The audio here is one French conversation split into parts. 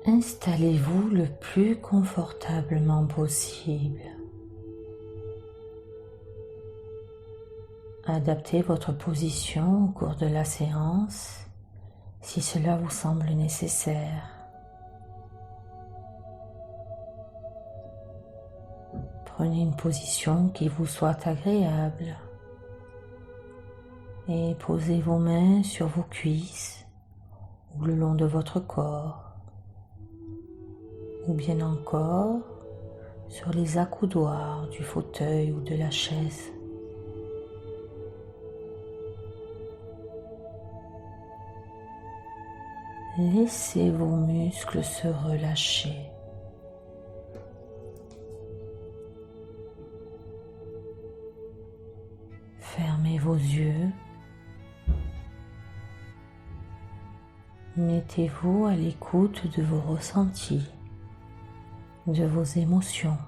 Installez-vous le plus confortablement possible. Adaptez votre position au cours de la séance si cela vous semble nécessaire. Prenez une position qui vous soit agréable et posez vos mains sur vos cuisses ou le long de votre corps, ou bien encore sur les accoudoirs du fauteuil ou de la chaise. Laissez vos muscles se relâcher. Fermez vos yeux. Mettez-vous à l'écoute de vos ressentis, de vos émotions.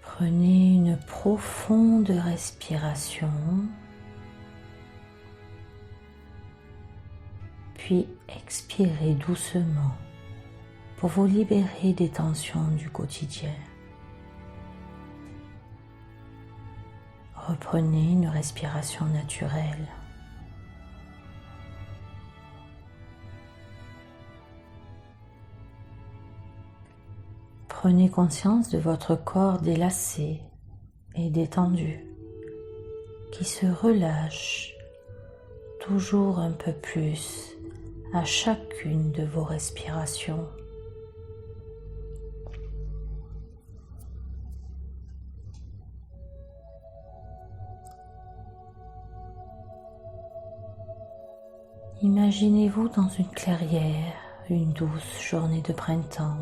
Prenez une profonde respiration, puis expirez doucement pour vous libérer des tensions du quotidien. Reprenez une respiration naturelle. Prenez conscience de votre corps délassé et détendu, qui se relâche toujours un peu plus à chacune de vos respirations. Imaginez-vous dans une clairière, une douce journée de printemps.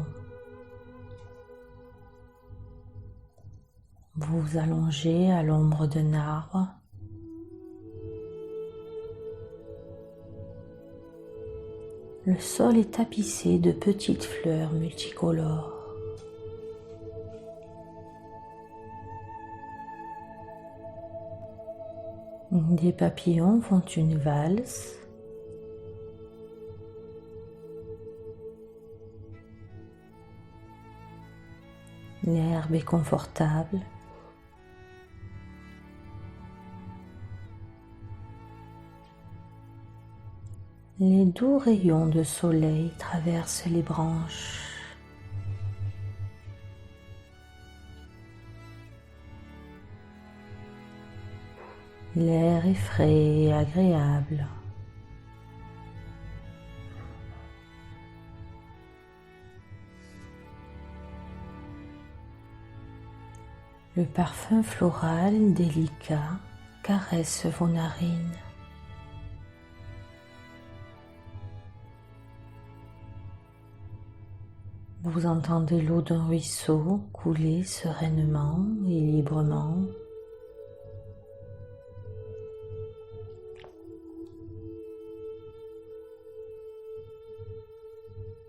Vous vous allongez à l'ombre d'un arbre. Le sol est tapissé de petites fleurs multicolores. Des papillons font une valse. L'herbe est confortable. Les doux rayons de soleil traversent les branches. L'air est frais et agréable. Le parfum floral délicat caresse vos narines. Vous entendez l'eau d'un ruisseau couler sereinement et librement.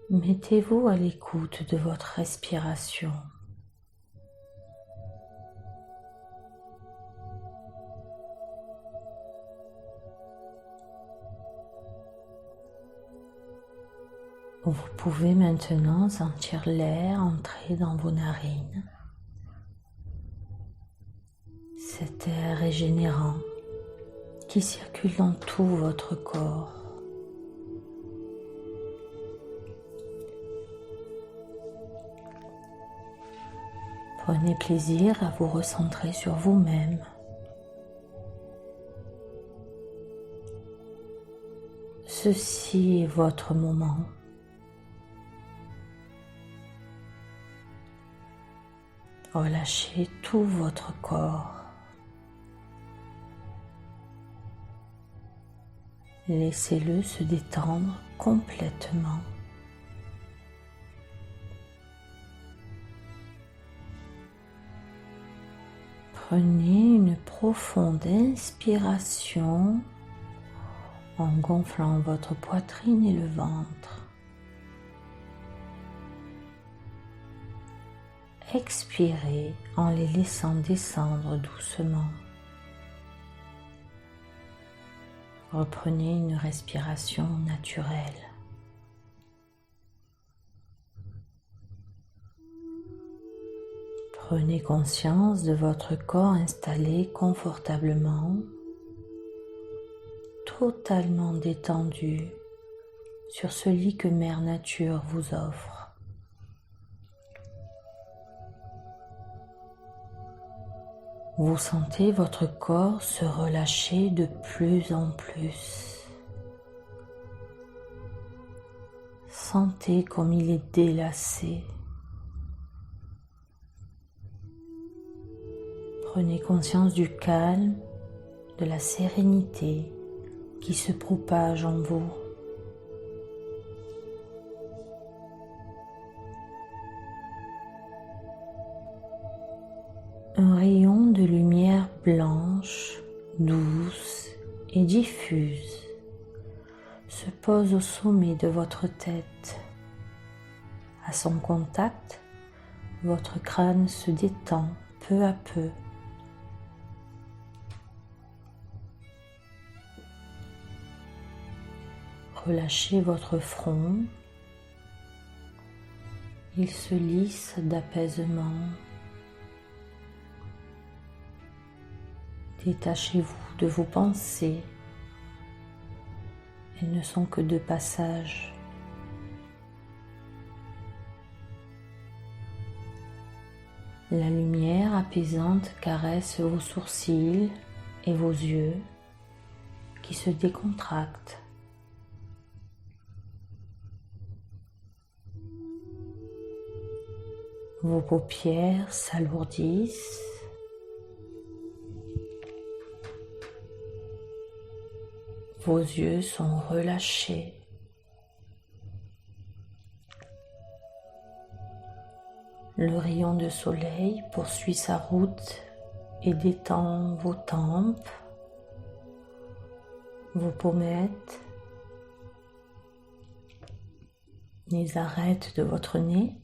Mettez-vous à l'écoute de votre respiration. Vous pouvez maintenant sentir l'air entrer dans vos narines. Cet air régénérant qui circule dans tout votre corps. Prenez plaisir à vous recentrer sur vous-même. Ceci est votre moment. Relâchez tout votre corps. Laissez-le se détendre complètement. Prenez une profonde inspiration en gonflant votre poitrine et le ventre. Expirez en les laissant descendre doucement. Reprenez une respiration naturelle. Prenez conscience de votre corps installé confortablement, totalement détendu sur ce lit que Mère Nature vous offre. Vous sentez votre corps se relâcher de plus en plus. Sentez comme il est délacé. Prenez conscience du calme, de la sérénité qui se propage en vous. Un rayon de lumière blanche, douce et diffuse se pose au sommet de votre tête. À son contact, votre crâne se détend peu à peu. Relâchez votre front. Il se lisse d'apaisement. Détachez-vous de vos pensées. Elles ne sont que de passage. La lumière apaisante caresse vos sourcils et vos yeux qui se décontractent. Vos paupières s'alourdissent. Vos yeux sont relâchés. Le rayon de soleil poursuit sa route et détend vos tempes, vos pommettes, les arêtes de votre nez.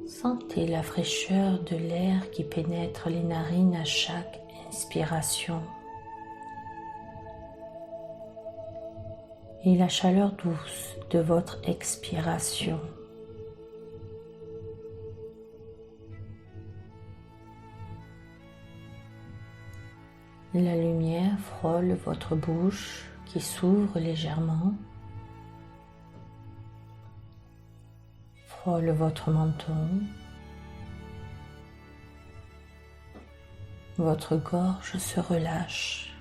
Sentez la fraîcheur de l'air qui pénètre les narines à chaque inspiration et la chaleur douce de votre expiration. La lumière frôle votre bouche qui s'ouvre légèrement, frôle votre menton, votre gorge se relâche,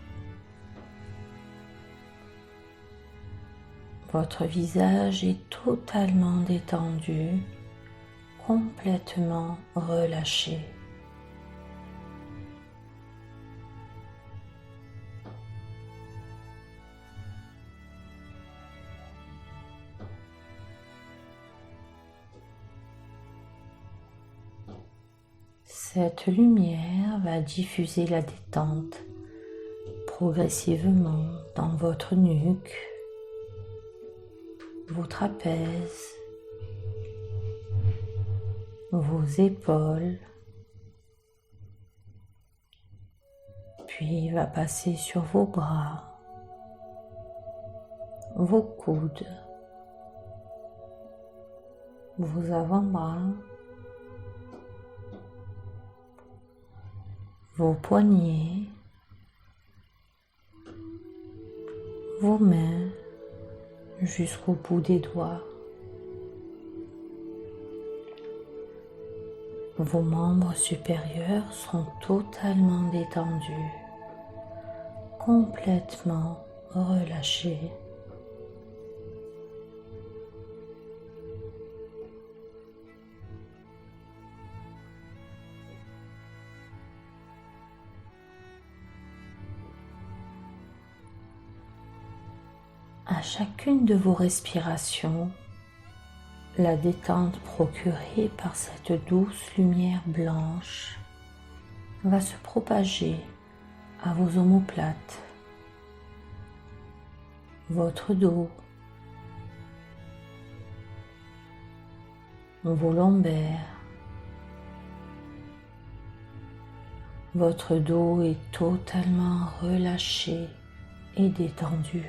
votre visage est totalement détendu, complètement relâché. Cette lumière va diffuser la détente progressivement dans votre nuque, vos trapèzes, vos épaules, puis va passer sur vos bras, vos coudes, vos avant-bras, vos poignets, vos mains jusqu'au bout des doigts, vos membres supérieurs sont totalement détendus, complètement relâchés. À chacune de vos respirations, la détente procurée par cette douce lumière blanche va se propager à vos omoplates, votre dos, vos lombaires, Votre dos est totalement relâché et détendu.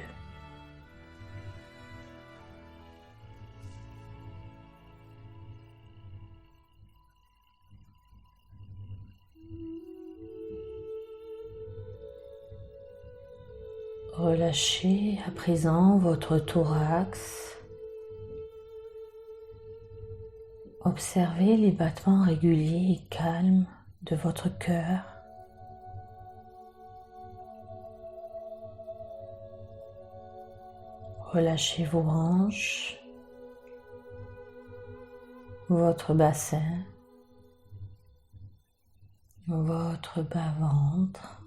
Relâchez à présent votre thorax. Observez les battements réguliers et calmes de votre cœur. Relâchez vos hanches, votre bassin, votre bas-ventre.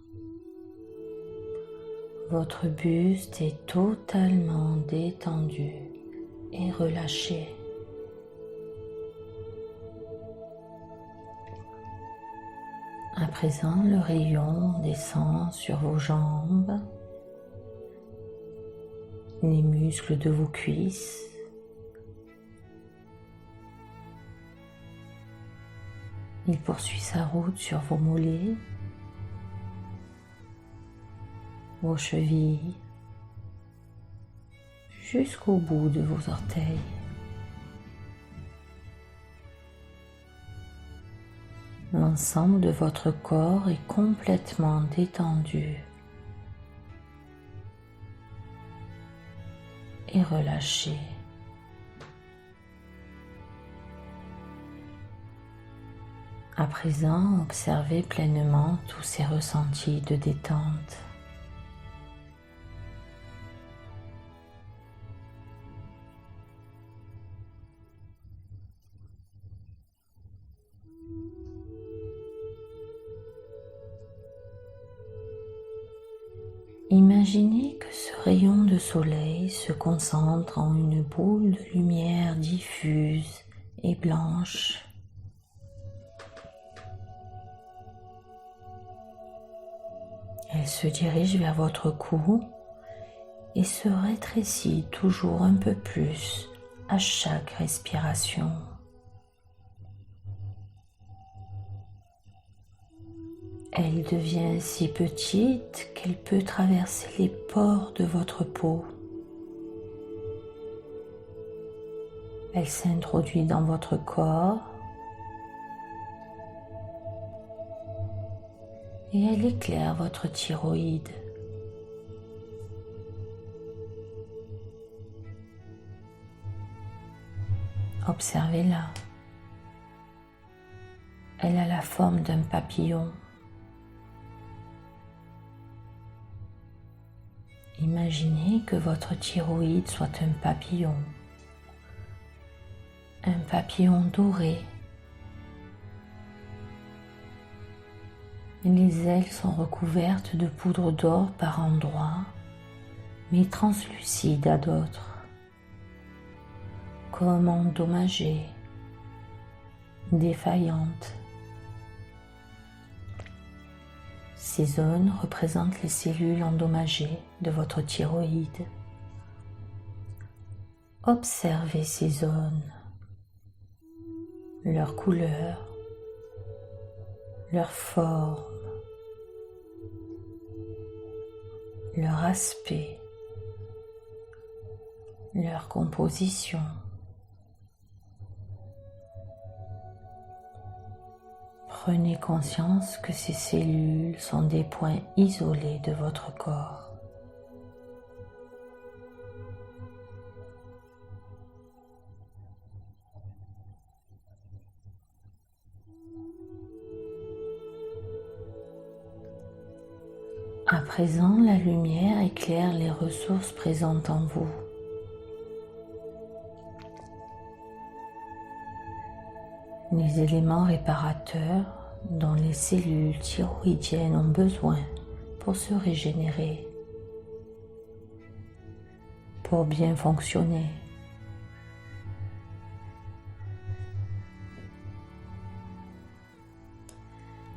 Votre buste est totalement détendu et relâché. À présent, le rayon descend sur vos jambes, les muscles de vos cuisses, il poursuit sa route sur vos mollets, vos chevilles, jusqu'au bout de vos orteils. L'ensemble de votre corps est complètement détendu et relâché. À présent, observez pleinement tous ces ressentis de détente. Imaginez que ce rayon de soleil se concentre en une boule de lumière diffuse et blanche. Elle se dirige vers votre cou et se rétrécit toujours un peu plus à chaque respiration. Elle devient si petite qu'elle peut traverser les pores de votre peau. Elle s'introduit dans votre corps et elle éclaire votre thyroïde. Observez-la. Elle a la forme d'un papillon. Imaginez que votre thyroïde soit un papillon doré. Les ailes sont recouvertes de poudre d'or par endroits, mais translucides à d'autres, comme endommagées, défaillantes. Ces zones représentent les cellules endommagées de votre thyroïde. Observez ces zones, leur couleur, leur forme, leur aspect, leur composition. Prenez conscience que ces cellules sont des points isolés de votre corps. À présent, la lumière éclaire les ressources présentes en vous. Les éléments réparateurs dont les cellules thyroïdiennes ont besoin pour se régénérer, pour bien fonctionner.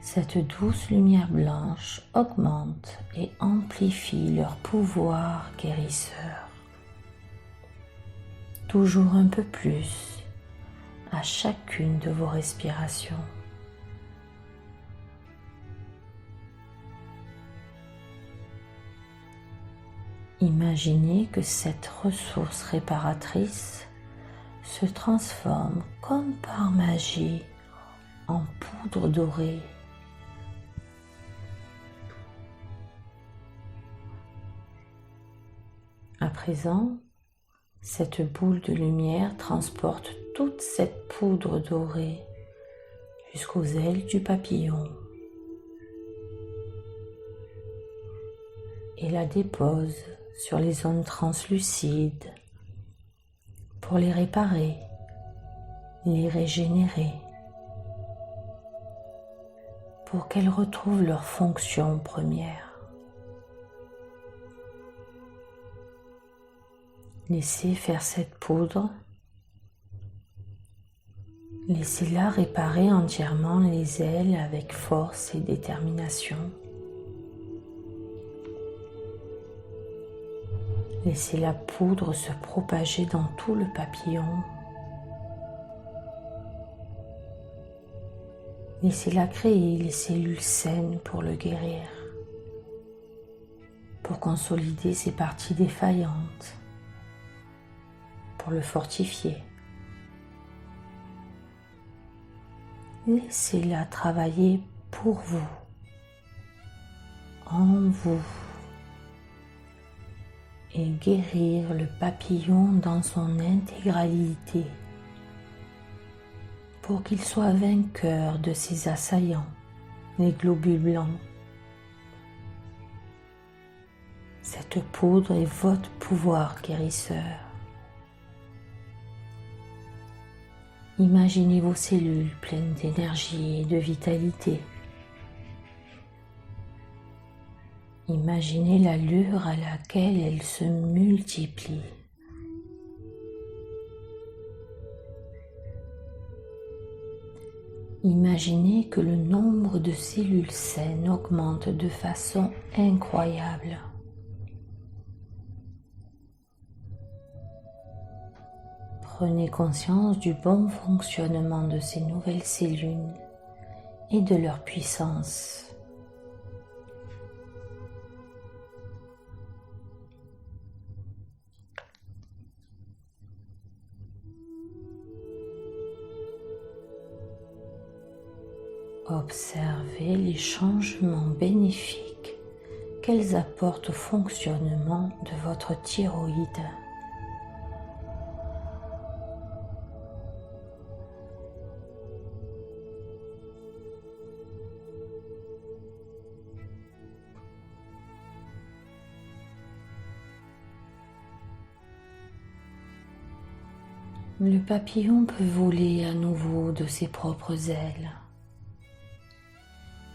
Cette douce lumière blanche augmente et amplifie leur pouvoir guérisseur. Toujours un peu plus à chacune de vos respirations. Imaginez que cette ressource réparatrice se transforme comme par magie en poudre dorée. À présent, cette boule de lumière transporte toute cette poudre dorée jusqu'aux ailes du papillon et la dépose sur les zones translucides pour les réparer, les régénérer, pour qu'elles retrouvent leur fonction première. Laissez faire cette poudre, laissez-la réparer entièrement les ailes avec force et détermination. Laissez la poudre se propager dans tout le papillon. Laissez-la créer les cellules saines pour le guérir, pour consolider ses parties défaillantes, pour le fortifier. Laissez-la travailler pour vous, en vous, et guérir le papillon dans son intégralité pour qu'il soit vainqueur de ses assaillants, les globules blancs. Cette poudre est votre pouvoir guérisseur. Imaginez vos cellules pleines d'énergie et de vitalité. Imaginez l'allure à laquelle elles se multiplient. Imaginez que le nombre de cellules saines augmente de façon incroyable. Prenez conscience du bon fonctionnement de ces nouvelles cellules et de leur puissance. Observez les changements bénéfiques qu'elles apportent au fonctionnement de votre thyroïde. Le papillon peut voler à nouveau de ses propres ailes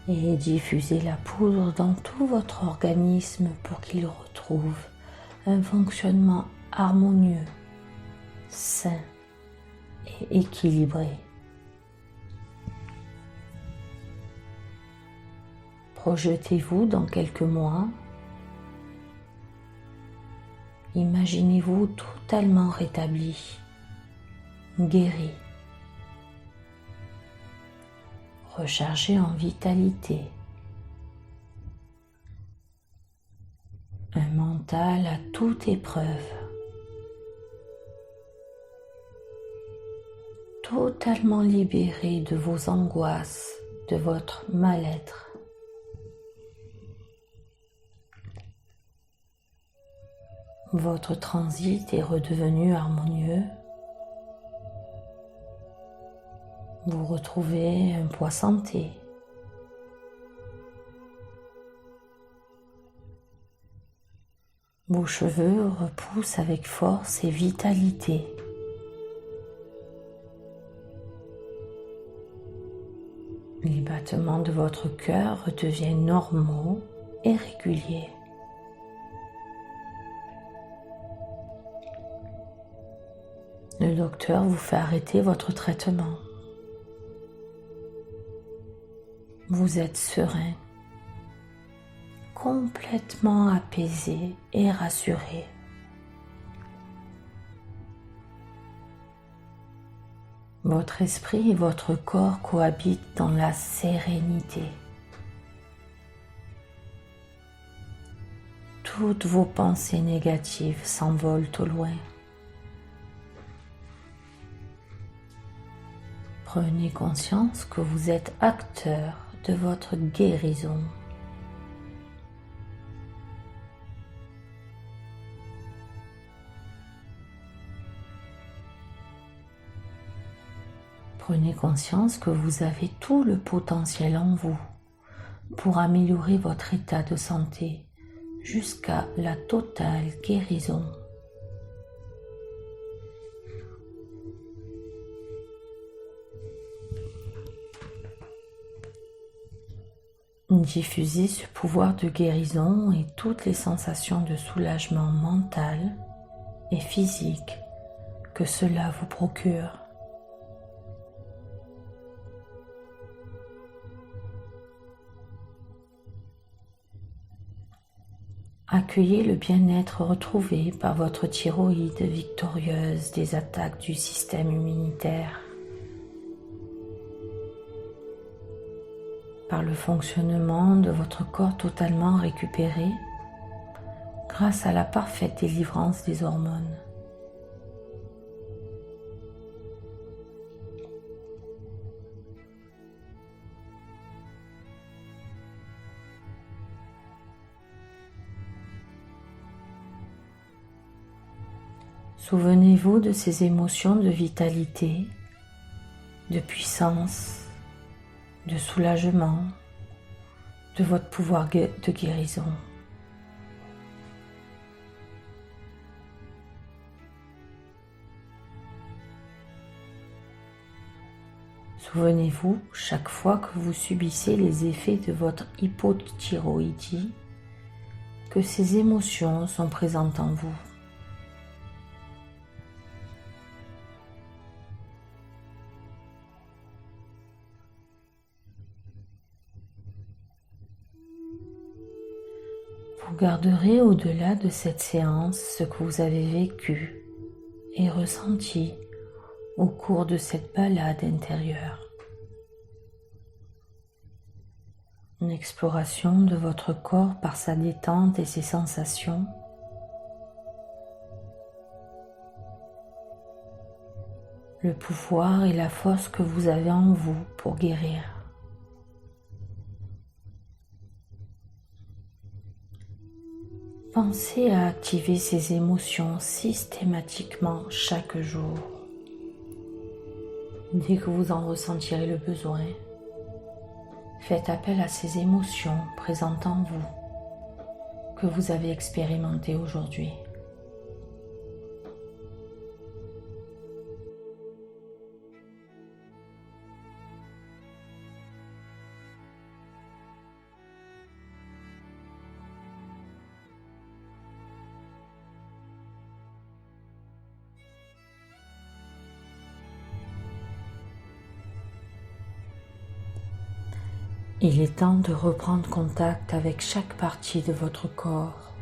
et diffuser la poudre dans tout votre organisme pour qu'il retrouve un fonctionnement harmonieux, sain et équilibré. Projetez-vous dans quelques mois. Imaginez-vous totalement rétabli, guéri, rechargé en vitalité, un mental à toute épreuve, totalement libéré de vos angoisses, de votre mal-être. Votre transit est redevenu harmonieux. Vous retrouvez un poids santé. Vos cheveux repoussent avec force et vitalité. Les battements de votre cœur redeviennent normaux et réguliers. Le docteur vous fait arrêter votre traitement. Vous êtes serein, complètement apaisé et rassuré. Votre esprit et votre corps cohabitent dans la sérénité. toutes vos pensées négatives s'envolent au loin. Prenez conscience que vous êtes acteur de votre guérison. Prenez conscience que vous avez tout le potentiel en vous pour améliorer votre état de santé jusqu'à la totale guérison. Diffusez ce pouvoir de guérison et toutes les sensations de soulagement mental et physique que cela vous procure. Accueillez le bien-être retrouvé par votre thyroïde victorieuse des attaques du système immunitaire, par le fonctionnement de votre corps totalement récupéré grâce à la parfaite délivrance des hormones. Souvenez-vous de ces émotions de vitalité, de puissance, de soulagement, de votre pouvoir de guérison. Souvenez-vous, chaque fois que vous subissez les effets de votre hypothyroïdie, que ces émotions sont présentes en vous. Vous garderez au-delà de cette séance ce que vous avez vécu et ressenti au cours de cette balade intérieure. Une exploration de votre corps par sa détente et ses sensations. Le pouvoir et la force que vous avez en vous pour guérir. Pensez à activer ces émotions systématiquement chaque jour. Dès que vous en ressentirez le besoin, faites appel à ces émotions présentes en vous que vous avez expérimentées aujourd'hui. Il est temps de reprendre contact avec chaque partie de votre corps.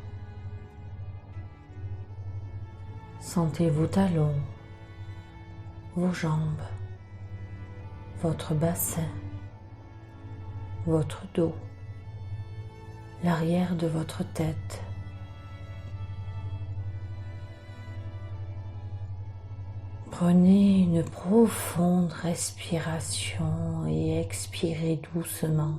Sentez vos talons, vos jambes, votre bassin, votre dos, l'arrière de votre tête. Prenez une profonde respiration et expirez doucement.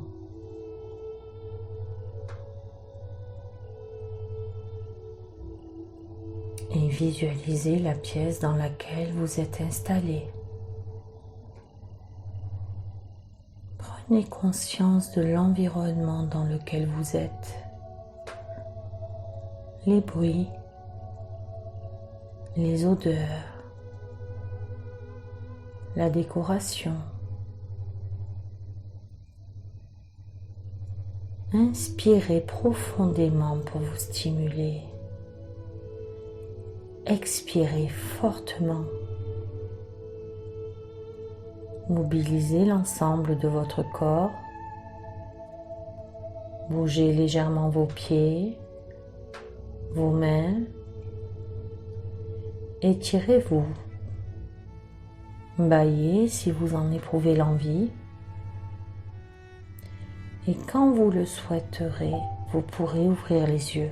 Et visualisez la pièce dans laquelle vous êtes installé. Prenez conscience de l'environnement dans lequel vous êtes. Les bruits, les odeurs, la décoration. Inspirez profondément pour vous stimuler. Expirez fortement. Mobilisez l'ensemble de votre corps. Bougez légèrement vos pieds, vos mains. Étirez-vous. Bâillez si vous en éprouvez l'envie. Et quand vous le souhaiterez, vous pourrez ouvrir les yeux.